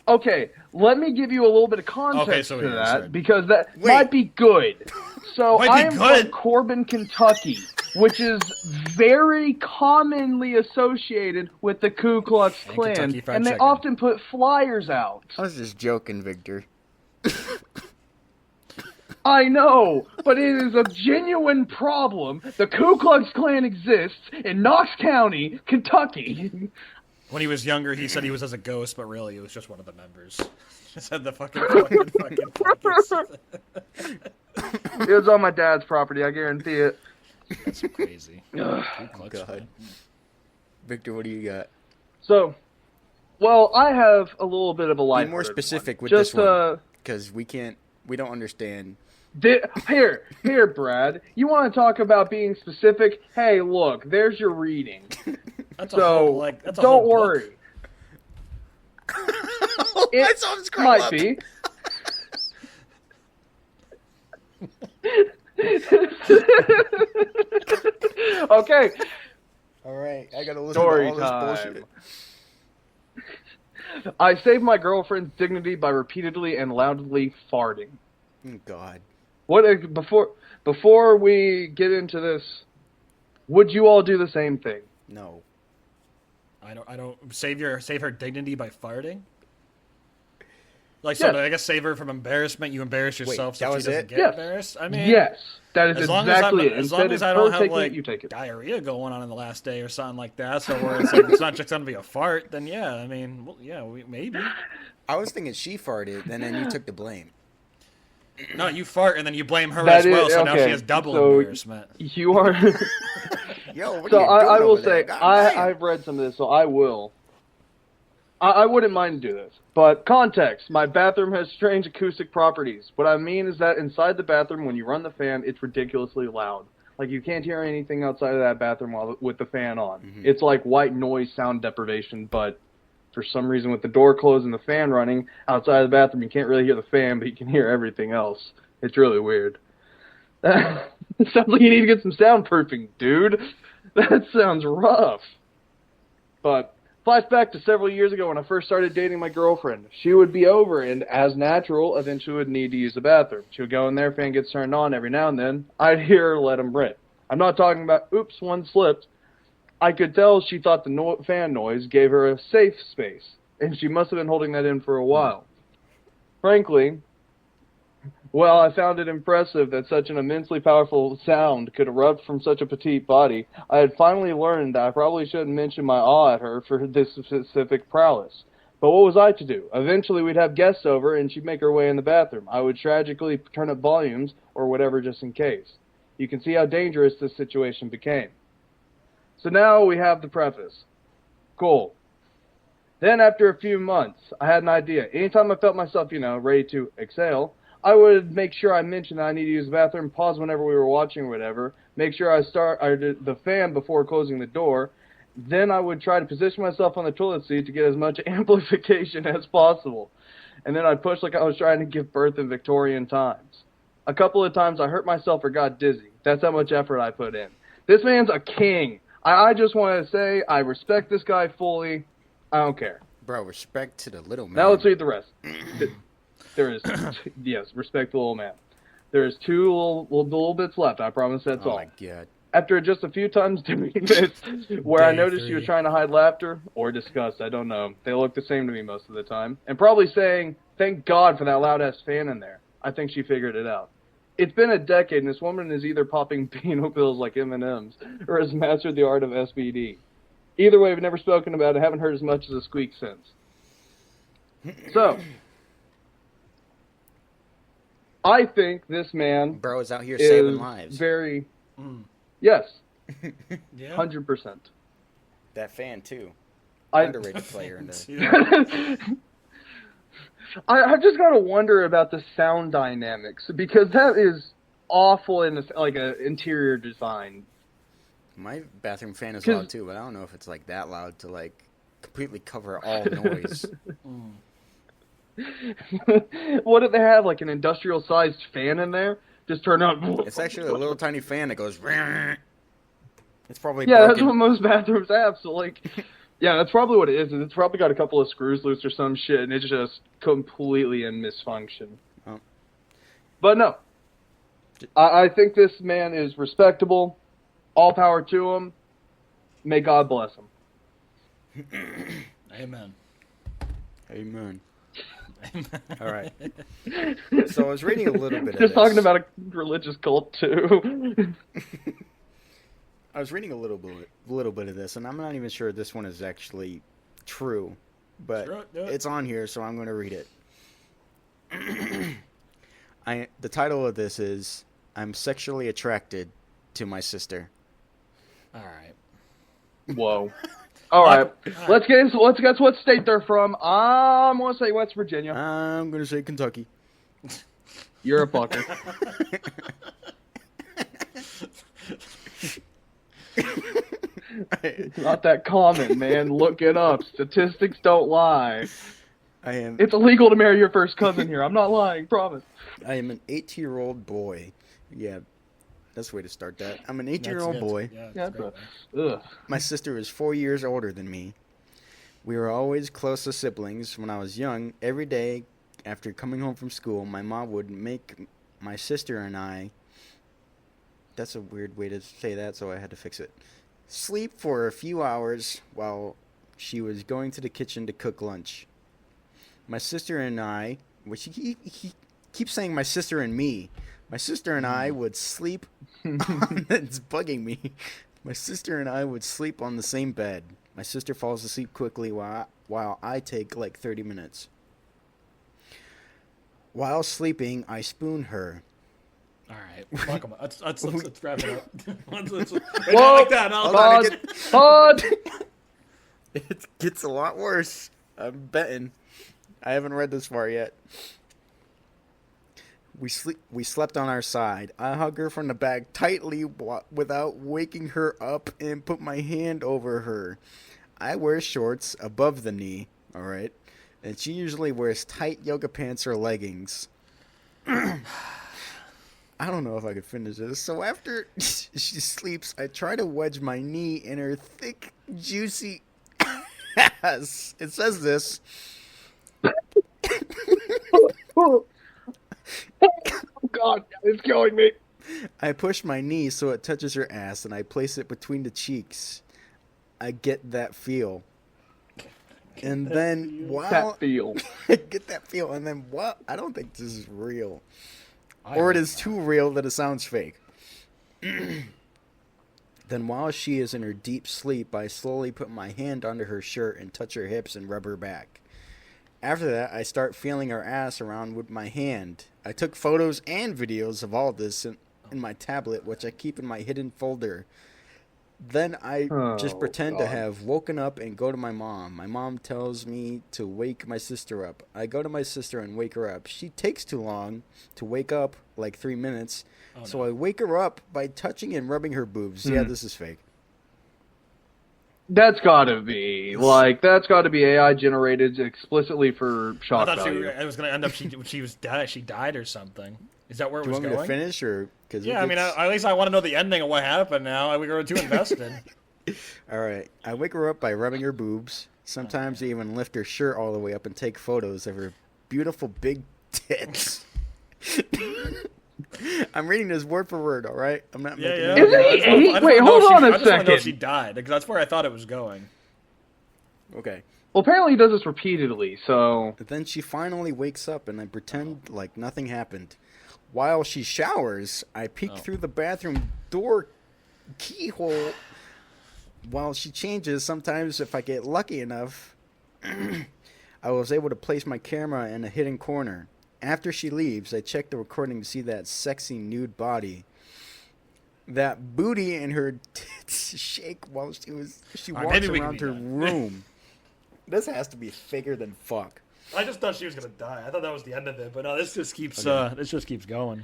Okay, let me give you a little bit of context Okay, so to yeah, that, sorry. because that Wait. might be good. So Might be I am good? from Corbin, Kentucky, which is very commonly associated with the Ku Klux And Klan, Kentucky Fried and they Chicken. often put flyers out. I was just joking, Victor. I know, but it is a genuine problem. The Ku Klux Klan exists in Knox County, Kentucky. When he was younger, he said he was as a ghost, but really, it was just one of the members. Just had the fucking It was on my dad's property, I guarantee it. That's crazy. God. Victor, what do you got? So, well, I have a little bit of a life. Be more specific with Just, this one, because we don't understand. Here, Brad. You want to talk about being specific? Hey, look, there's your reading. That's So, a whole, like, that's a don't whole book. worry. I It saw him scroll might up. be. Okay, All right, I gotta listen Story to all time. this bullshit. I saved my girlfriend's dignity by repeatedly and loudly farting. Oh, God. Before we get into this, would you all do the same thing? No. I don't save her dignity by farting. Like, Yes. so I guess save her from embarrassment. You embarrass yourself that so she was doesn't it? get Yes. embarrassed. I mean, Yes, that is as long exactly it. as long Instead as of I her don't have taking like it, you take it. diarrhea going on in the last day or something like that, so where it's like it's not just gonna be a fart, then yeah, I mean, well, yeah, maybe. I was thinking she farted, and then you took the blame. No, you fart and then you blame her That as well, is- so now she okay, has double so- embarrassment. You are. Yo, what So are you doing I will over there? say God damn. I've read some of this, so I will. I wouldn't mind to do this, but context: my bathroom has strange acoustic properties. What I mean is that inside the bathroom, when you run the fan, it's ridiculously loud. Like you can't hear anything outside of that bathroom with the fan on. Mhm. It's like white noise sound deprivation, but for some reason, with the door closed and the fan running outside of the bathroom, you can't really hear the fan, but you can hear everything else. It's really weird. It sounds like you need to get some soundproofing, dude. That sounds rough. But flashback to several years ago when I first started dating my girlfriend. She would be over, and as natural, eventually would need to use the bathroom. She would go in there, fan gets turned on every now and then. I'd hear her let him rip. I'm not talking about, oops, one slipped. I could tell she thought the fan noise gave her a safe space, and she must have been holding that in for a while. Frankly, well, I found it impressive that such an immensely powerful sound could erupt from such a petite body. I had finally learned that I probably shouldn't mention my awe at her for this specific prowess. But what was I to do? Eventually we'd have guests over and she'd make her way in the bathroom. I would tragically turn up volumes or whatever just in case. You can see how dangerous this situation became. So now we have the preface. Cool. Then after a few months, I had an idea. Anytime I felt myself, ready to exhale, I would make sure I mentioned that I need to use the bathroom, pause whenever we were watching or whatever, make sure I start the fan before closing the door. Then I would try to position myself on the toilet seat to get as much amplification as possible. And then I'd push like I was trying to give birth in Victorian times. A couple of times I hurt myself or got dizzy. That's how much effort I put in. This man's a king. I just want to say I respect this guy fully. I don't care. Bro, respect to the little man. Now let's read the rest. There is, yes, respect the little man. There is two little bits left. I promise that's Oh all. my God. After just a few times doing this, where I Day noticed she was 3. trying to hide laughter or disgust, I don't know. They look the same to me most of the time. And probably saying, thank God for that loud-ass fan in there. I think she figured it out. It's been a decade, and this woman is either popping Beano pills like M&M's or has mastered the art of SBD. Either way, we've never spoken about it. Haven't heard as much as a squeak since. So, I think this man Bro is out here saving is lives. very, Mm. yes, Yeah. 100%. That fan, too. I, Underrated player in the... Yeah. I just gotta wonder about the sound dynamics because that is awful in like a interior design. My bathroom fan is 'Cause- loud, too, but I don't know if it's, like, that loud to, like, completely cover all noise. Mm. What if they have like an industrial sized fan in there? Just turn on. It's actually a little tiny fan that goes... It's probably Yeah, that's broken. what most bathrooms have. So like, yeah, that's probably what it is. And it's probably got a couple of screws loose or some shit, and it's just completely in misfunction. Oh. But no, I think this man is respectable. All power to him. May God bless him. Amen. Amen. Amen. All right. So I was reading a little bit of Just this. talking about a religious cult too. I was reading a little bit of this, and I'm not even sure this one is actually true, but Sure, do it. it's on here, so I'm going to read it. The title of this is "I'm sexually attracted to my sister." All right. Whoa. All right. Let's guess what state they're from. I'm gonna say West Virginia. I'm going to say Kentucky. You're a fucker. It's not that common, man. Look it up. Statistics don't lie. I am It's illegal to marry your first cousin here. I'm not lying. Promise. an 8-year-old boy. Yeah, that's the way to start that. I'm an That's 8-year-old good. boy. Yeah, that's Yeah, great, bro. man. Ugh. My sister is 4 years older than me. We were always close as siblings. When I was young, every day after coming home from school, my mom would make my sister and I. That's a weird way to say that, so I had to fix it. Sleep for a few hours while she was going to the kitchen to cook lunch. My sister and I, which he keeps saying my sister and me. My sister and I would sleep. It's bugging me. My sister and I would sleep on the same bed. My sister falls asleep quickly while I take like 30 minutes. While sleeping, I spoon her. All right, fuck 'em. Let's wrap it up. let's Whoa, like that. Pod! It gets a lot worse. I'm betting. I haven't read this far yet. We slept on our side. I hug her from the back tightly without waking her up and put my hand over her. I wear shorts above the knee, all right? And she usually wears tight yoga pants or leggings. I don't know if I could finish this. So after she sleeps, I try to wedge my knee in her thick, juicy ass. It says this. Oh, God, it's killing me. I push my knee so it touches her ass, and I place it between the cheeks. I get that feel. And then, That feel. get that feel, and then what? I don't think this is real. Or it is too real that it sounds fake. Then while she is in her deep sleep, I slowly put my hand under her shirt and touch her hips and rub her back. After that, I start feeling her ass around with my hand. I took photos and videos of all this in my tablet, which I keep in my hidden folder. Then I just pretend to have woken up and go to my mom. My mom tells me to wake my sister up. I go to my sister and wake her up. She takes too long to wake up, like 3 minutes. So I wake her up by touching and rubbing her boobs. Yeah, this is fake. That's gotta be AI generated explicitly for shock I thought value. it was gonna end up she died or something. Is that where Do it you was want me going? to finish? Or, cause Yeah, I mean, at least I want to know the ending of what happened now. We were too invested. All right. I wake her up by rubbing her boobs. Sometimes I even lift her shirt all the way up and take photos of her beautiful big tits. I'm reading this word for word, all right? I'm not making yeah. it Isn't up. he I just wanna- eight? I just Wait, wanna know hold if on a I just want to know if second. she died, because that's where I thought it was going. Okay. Well, apparently he does this repeatedly, so... But then she finally wakes up and I pretend like nothing happened. While she showers, I peek through the bathroom door keyhole while she changes. Sometimes if I get lucky enough, I was able to place my camera in a hidden corner. After she leaves, I check the recording to see that sexy nude body. That booty and her tits shake while she All right, walks maybe we can around be her done. room. This has to be faker than fuck. I just thought she was gonna die. I thought that was the end of it, but no, this just keeps going.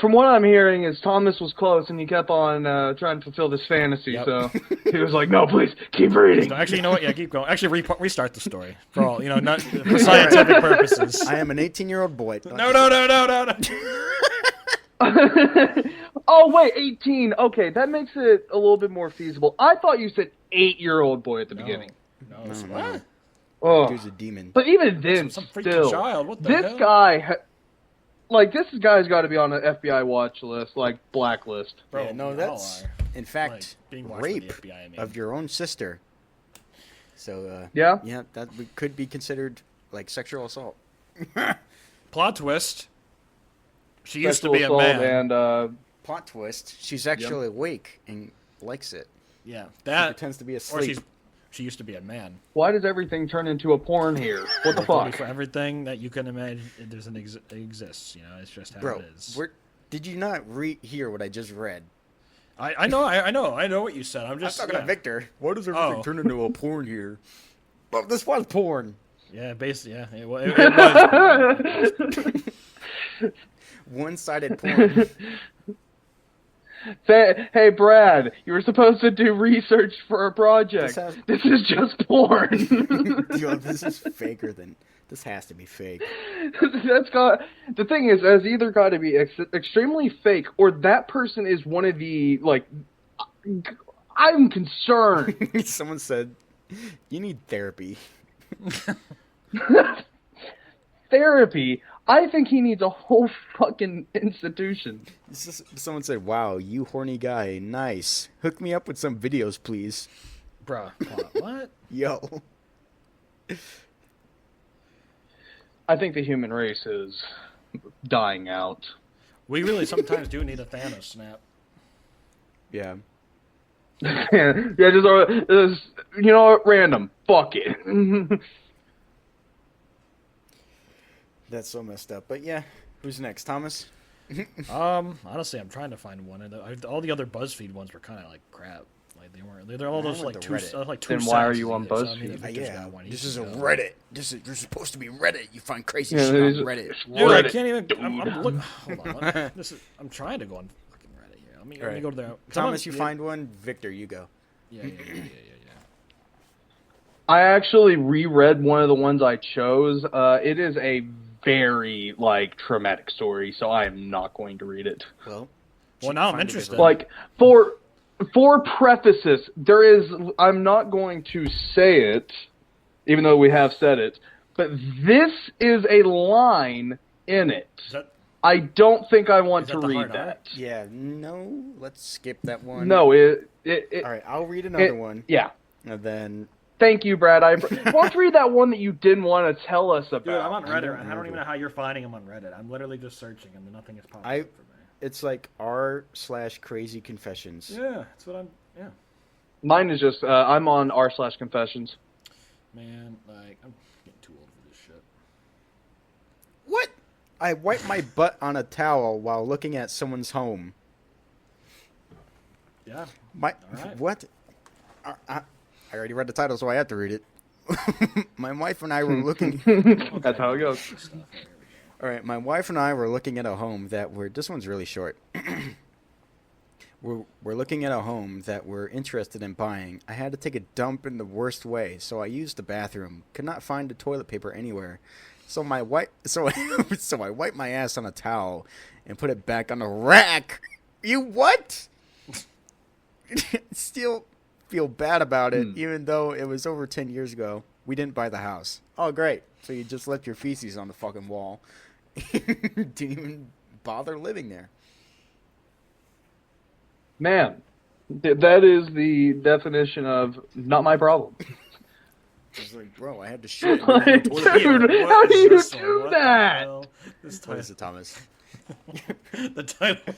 From what I'm hearing is Thomas was close and he kept on trying to fulfill this fantasy, Yep. so he was like, no, please, keep reading. So actually, you know what? Yeah, keep going. Actually, restart the story for all not for scientific purposes. I am an 18-year-old boy. No. Oh, wait, 18. Okay, that makes it a little bit more feasible. I thought you said 8-year-old boy at the beginning. No, No. what? Oh. Dude's a demon. But even then, Some freaking still, child. What the this hell? guy, this guy's got to be on an FBI watch list, like blacklist. Bro, Yeah, no, we that's all are. in fact being watched by the rape FBI, I mean. of your own sister. So Yeah. yeah, that could be considered like sexual assault. Plot twist. She used to Sexual be a assault man. and Plot twist: she's actually awake and likes it. Yeah, She that. pretends to be Or asleep. she used to be a man. why does everything turn into a porn here? What the Totally fuck? For everything that you can imagine, it exists. It's just how Bro, it is. did you not hear what I just read? I know what you said. I'm just I'm talking to Victor. Why does everything Oh. turn into a porn here? Well, this was porn. Yeah, basically, yeah. It was. One-sided porn. Hey, Brad, you were supposed to do research for a project. This is just porn. Yo, this is faker than. This has to be fake. The thing is, has either got to be extremely fake, or that person is one of the I'm concerned. Someone said You need therapy. Therapy? I think he needs a whole fucking institution. Someone said, "Wow, you horny guy, nice. Hook me up with some videos, please." Bruh, hold on, what? Yo. I think the human race is dying out. We really sometimes do need a Thanos snap. Yeah. Yeah, just you know what? Random. Fuck it. That's so messed up. But yeah, who's next? Thomas? Honestly, I'm trying to find one. And all the other BuzzFeed ones were kind of like crap. Like they weren't. They're all I those went like to two, Reddit. like two. Then why are sides you on either, so, I mean, BuzzFeed? if Victor's Yeah. got one, he This can is a go. Reddit. You're supposed to be Reddit. You find crazy Yeah, shit it on is- Reddit. Dude, I Reddit. can't even. I'm look. Hold on. I'm trying to go on fucking Reddit here. Let me Alright. go to there. Thomas, you find one. Victor, you go. Yeah. I actually reread one of the ones I chose. It is a very traumatic story, so I am not going to read it. Well, Well, now I'm find a interested. different- For prefaces, I'm not going to say it, even though we have said it, but this is a line in it. Is that I don't think I want Is to that the read hard that. Yeah, no. Let's skip that one. No, All right, I'll read another it- one, yeah. and then Thank you, Brad. Why don't you read that one that you didn't want to tell us about? Dude, I'm on Reddit. don't I don't remember. even know how you're finding them on Reddit. I'm literally just searching, and nothing is popping I- up for me. it's like r/crazy confessions. Yeah, that's what I'm. Yeah, Mine is just I'm on r/confessions. man, like I'm getting too old for this shit. What? I wiped my butt on a towel while looking at someone's home. Yeah, My All right. what? I already read the title, so I have to read it. My wife and I were looking. That's how it goes. stuff. Here we go. All right, my wife and I were looking at a home that we're. This one's really short. We're looking at a home that we're interested in buying. I had to take a dump in the worst way, so I used the bathroom. Could not find the toilet paper anywhere. So so I wiped my ass on a towel and put it back on the rack. You what? Still feel bad about it, even though it was over 10 years ago. We didn't buy the house. Oh, great. So you just left your feces on the fucking wall. Didn't even bother living there. Man, that is the definition of not my problem. It's like, bro, I had to shit. Like, dude, What how is do you this one? do What the that? hell? This What title, is it, Thomas? the title.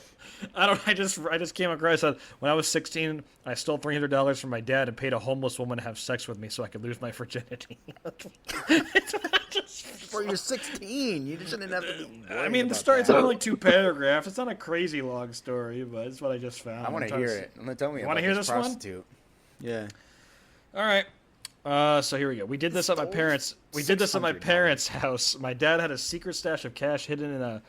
I just came across that when I was 16, I stole $300 from my dad and paid a homeless woman to have sex with me so I could lose my virginity. Bro, you're 16. You just didn't have to be I mean, the story, it's only like 2 paragraphs. It's not a crazy long story, but it's what I just found. I want to hear it. Tell me Wanna about hear this this one? prostitute. Yeah. All right. So here we go. We did this at my Stole parents. We did this at my $600. parents' house. My dad had a secret stash of cash hidden in a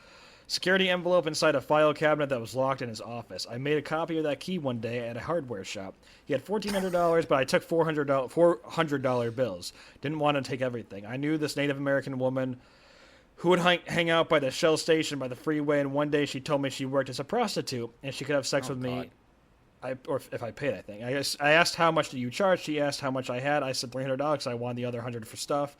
security envelope inside a file cabinet that was locked in his office. I made a copy of that key one day at a hardware shop. He had $1,400, but I took $400 bills. Didn't want to take everything. I knew this Native American woman who would hang out by the Shell station by the freeway, and one day she told me she worked as a prostitute and she could have sex with me. Or if I paid, I think. I asked how much do you charge. She asked how much I had. I said $300. I wanted the other $100 for stuff.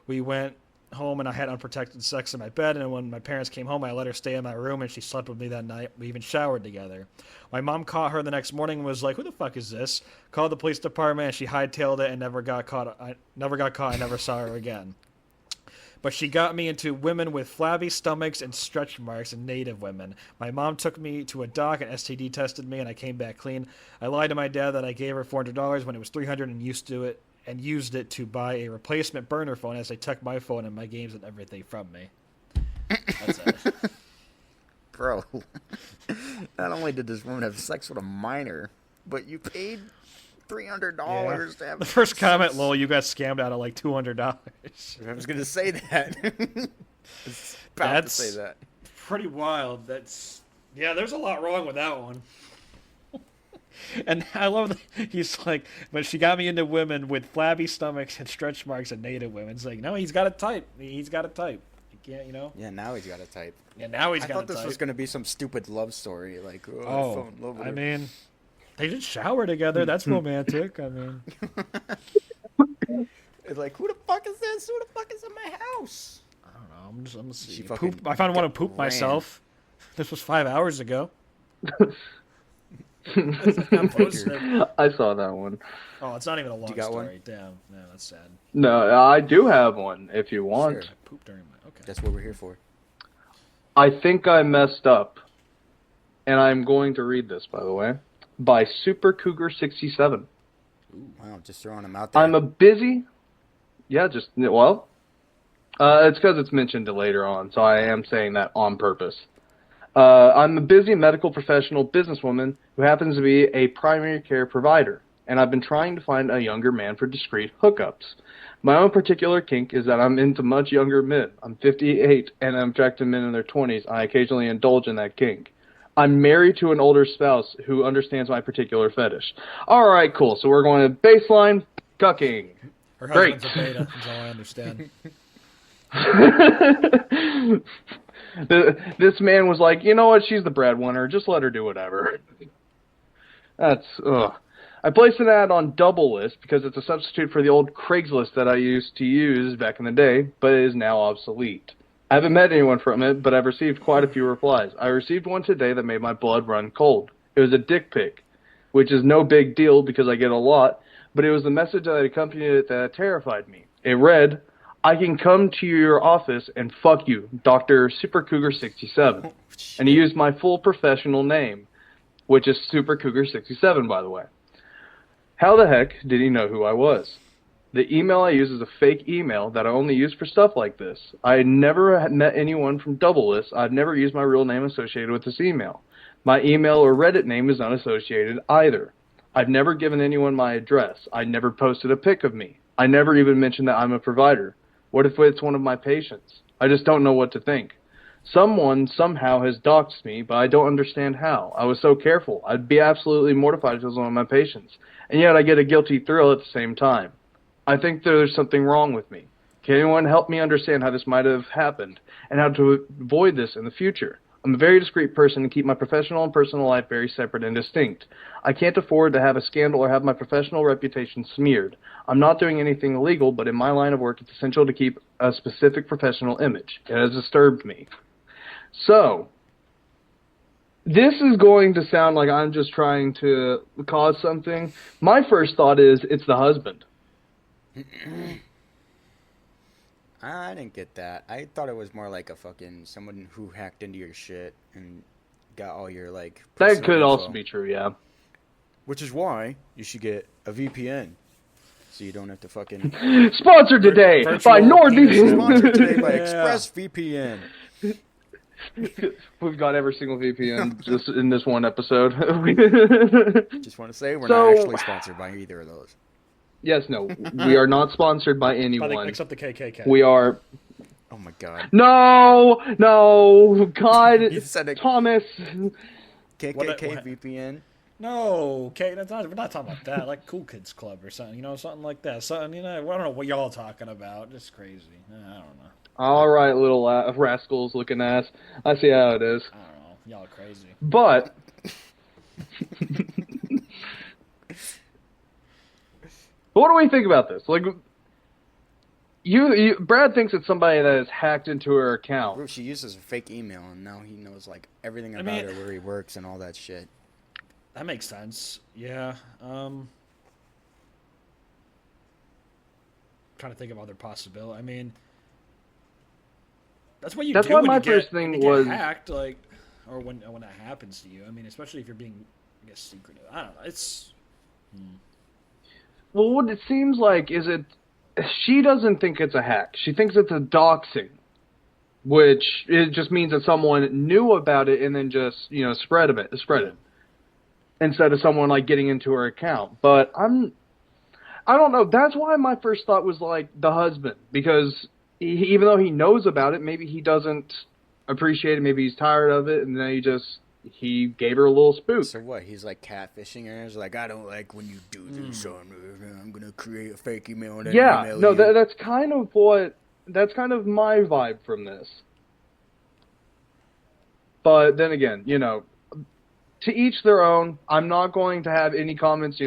We went home and I had unprotected sex in my bed. And when my parents came home, I let her stay in my room and she slept with me that night. We even showered together. My mom caught her the next morning and was like, "Who the fuck is this?" Called the police department and she hightailed it and never got caught. I never saw her again. But she got me into women with flabby stomachs and stretch marks and native women. My mom took me to a doc and STD tested me, and I came back clean. I lied to my dad that I gave her $400 when it was $300 and used it to buy a replacement burner phone as they took my phone and my games and everything from me. That's it. Bro, not only did this woman have sex with a minor, but you paid $300 to have The first comment, lol, you got scammed out of like $200. I was going to say that. I was about to That's- say that. Pretty wild. Yeah, there's a lot wrong with that one. And I love that he's like, but she got me into women with flabby stomachs and stretch marks and native women. It's like, no, he's got a type. He's got a type. You can't, Yeah, now he's got a type. Yeah, now he's I got thought a this type. was going to be some stupid love story. Like, I Oh, fell in love with I her. mean, they did shower together. That's romantic. I mean, It's like, who the fuck is this? Who the fuck is in my house? I don't know. I'm gonna see. She fucking Poop. I found one to poop ran. myself. This was 5 hours ago. I'm posted. I saw that one. Oh, it's not even a long You got one? story. Damn. No, that's sad. No, I do have one if you want. Sure. Poop during my. Okay. That's what we're here for. I think I messed up. And I'm going to read this, by the way. By Super Cougar 67. Wow, just throwing them out there. I'm a busy. Yeah, just well. It's because it's mentioned later on, so I am saying that on purpose. I'm a busy medical professional businesswoman who happens to be a primary care provider, and I've been trying to find a younger man for discreet hookups. My own particular kink is that I'm into much younger men. I'm 58, and I'm attracted to men in their 20s. I occasionally indulge in that kink. I'm married to an older spouse who understands my particular fetish. All right, cool. So we're going to baseline cucking. Her Great. husband's a beta. That's all I understand. This man was like, you know what? She's the breadwinner. Just let her do whatever. That's ugh. I placed an ad on Double List because it's a substitute for the old Craigslist that I used to use back in the day, but it is now obsolete. I haven't met anyone from it, but I've received quite a few replies. I received one today that made my blood run cold. It was a dick pic, which is no big deal because I get a lot, but it was the message that accompanied it that terrified me. It read, I can come to your office and fuck you, Dr. Super Cougar 67. And he used my full professional name, which is Super Cougar 67, by the way. How the heck did he know who I was? The email I use is a fake email that I only use for stuff like this. I had never met anyone from Double List. I've never used my real name associated with this email. My email or Reddit name is unassociated either. I've never given anyone my address. I never posted a pic of me. I never even mentioned that I'm a provider. What if it's one of my patients? I just don't know what to think. Someone somehow has doxed me, but I don't understand how. I was so careful. I'd be absolutely mortified if it was one of my patients. And yet I get a guilty thrill at the same time. I think there's something wrong with me. Can anyone help me understand how this might have happened and how to avoid this in the future? I'm a very discreet person and keep my professional and personal life very separate and distinct. I can't afford to have a scandal or have my professional reputation smeared. I'm not doing anything illegal, but in my line of work, it's essential to keep a specific professional image. It has disturbed me. So, this is going to sound like I'm just trying to cause something. My first thought is it's the husband. I didn't get that. I thought it was more like a fucking someone who hacked into your shit and got all your like. That personal could info. also be true, yeah. Which is why you should get a VPN, so you don't have to fucking. Sponsored today by NordVPN. Sponsored today by ExpressVPN. We've got every single VPN just in this one episode. Just want to say we're So- not actually sponsored by either of those. Yes, no, we are not sponsored by anyone. Except the KKK. We are. Oh my god. No, God, You said it. Thomas. KKK What- VPN. No, okay, that's not. We're not talking about that. Like Cool Kids Club or something. You know, something like that. Something. You know, I don't know what y'all talking about. Just crazy. I don't know. All right, little rascals looking ass. I see how it is. I don't know. Y'all are crazy. But what do we think about this? Like, Brad thinks it's somebody that has hacked into her account. Bro, she uses a fake email, and now he knows like everything about mean- her, where he works, and all that shit. That makes sense. Yeah. Trying to think of other possibilities. I mean, that's what you That's do why when my you get, first when thing you get was- hacked, like, or when that happens to you. I mean, especially if you're being, I guess, secretive. I don't know. It's Well, what it seems like is she doesn't think it's a hack. She thinks it's a doxing, which it just means that someone knew about it and then just spread it instead of someone like getting into her account. But I don't know. That's why my first thought was like the husband, because even though he knows about it, maybe he doesn't appreciate it. Maybe he's tired of it, and then he gave her a little spook. So what? He's like catfishing her. He's like, I don't like when you do this on me. I'm gonna create a fake email and then Yeah, email no, you. that's kind of my vibe from this. But then again, to each their own. I'm not going to have any comments,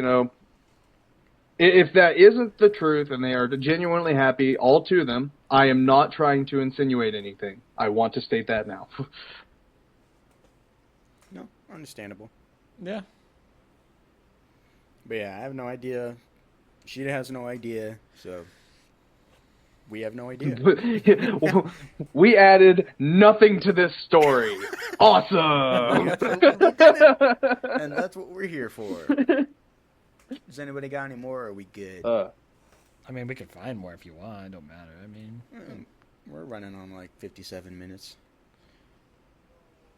If that isn't the truth and they are genuinely happy, all to them, I am not trying to insinuate anything. I want to state that now. No, understandable. Yeah. But yeah, I have no idea. She has no idea, so we have no idea. We added nothing to this story. Awesome! And that's what we're here for. Does anybody got any more, or are we good? I mean, we could find more if you want. It don't matter. I mean, We're running on like 57 minutes.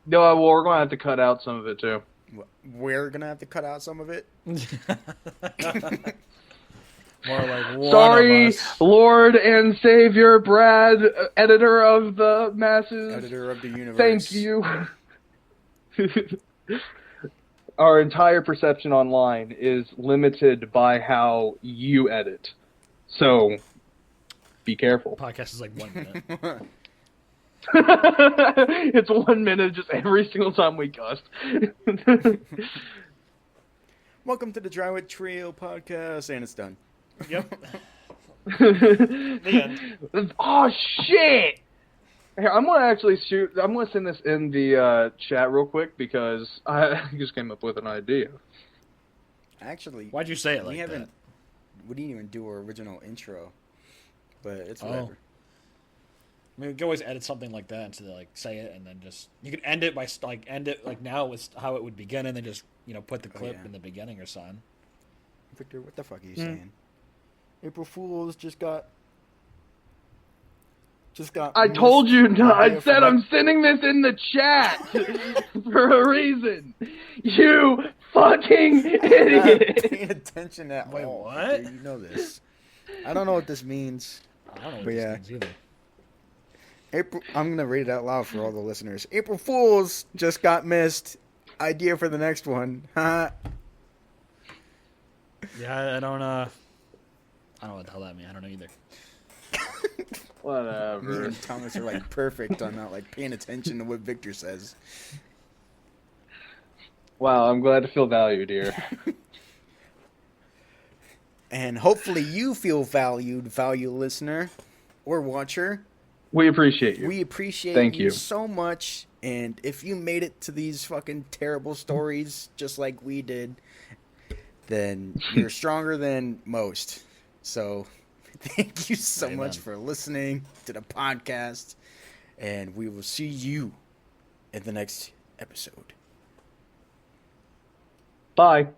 No, well, we're going to have to cut out some of it, too. We're going to have to cut out some of it? more like one Sorry, of us. Lord and Savior Brad, editor of the masses. Editor of the universe. Thank you. Our entire perception online is limited by how you edit. So, be careful. Podcast is like 1 minute. It's 1 minute just every single time we cuss. Welcome to the Drywood Trio podcast, and it's done. Yep. The end. Oh, shit! Here, I'm gonna send this in the chat real quick because I just came up with an idea. Actually, Why'd you say it like we that? didn't even do our original intro, but it's Oh. whatever. I mean, we can always edit something like that into like say it and then just you could end it by end it like now with how it would begin and then just put the clip yeah. in the beginning or something. Victor, what the fuck are you saying? April Fools just got. I told you, missed I idea said from I'm sending this in the chat for a reason. You fucking You're not idiot. paying attention at Wait, all. what? Victor, you know this. I don't know what this means. I don't know what But this yeah. means either. April. I'm gonna read it out loud for all the listeners. April Fools just got missed. Idea for the next one. Ha. Yeah, I don't know what the hell that means. I don't know either. Me Whatever. and Thomas are like perfect on not like paying attention to what Victor says. Wow, I'm glad to feel valued here. And hopefully you feel valued, value listener or watcher. We appreciate you. We appreciate Thank you you. so much. And if you made it to these fucking terrible stories just like we did, then you're stronger than most. So thank you so Amen. much for listening to the podcast. And we will see you in the next episode. Bye.